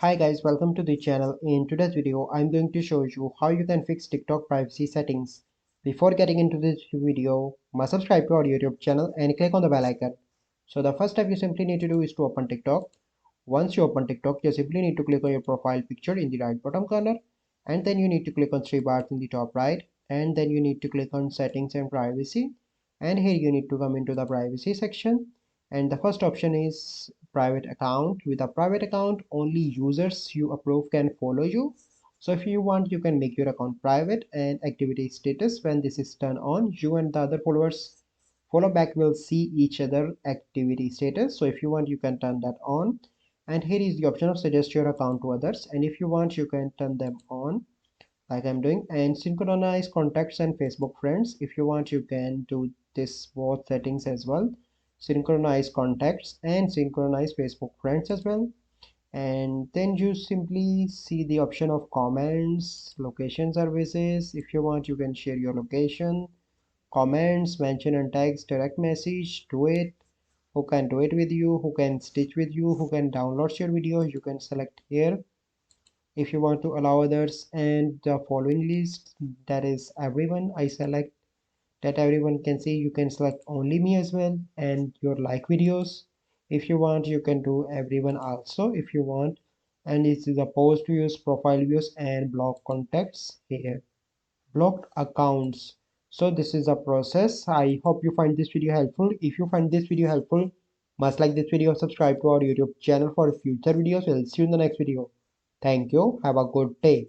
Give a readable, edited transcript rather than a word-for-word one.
Hi guys, welcome to the channel. In today's video, I'm going to show you how you can fix TikTok privacy settings. Before getting into this video, must subscribe to our YouTube channel and click on the bell icon. So the first step you simply need to do is to open TikTok. Once you open TikTok, you simply need to click on your profile picture in the right bottom corner, and then you need to click on three bars in the top right, and then you need to click on settings and privacy, and here you need to come into the privacy section, and the first option is private account. With a private account, only users you approve can follow you. So if you want, you can make your account private, and activity status, when this is turned on, you and the other followers follow back will see each other activity status. So if you want, you can turn that on, and here is the option of suggest your account to others, and if you want, you can turn them on like I'm doing. And synchronize contacts and Facebook friends, if you want, you can do this both settings as well. Synchronize contacts and synchronize Facebook friends as well. And then you simply see the option of comments, location services. If you want, you can share your location, comments, mention and tags, direct message, do it, who can do it with you, who can stitch with you, who can download your video, you can select here. If you want to allow others, and the following list, that is everyone, I select that everyone can see. You can select only me as well, and your like videos. If you want, you can do everyone also if you want. And this is the post views, profile views, and block contacts here, blocked accounts. So this is a process. I hope you find this video helpful. If you find this video helpful, must like this video, subscribe to our YouTube channel for future videos. We'll see you in the next video. Thank you. Have a good day.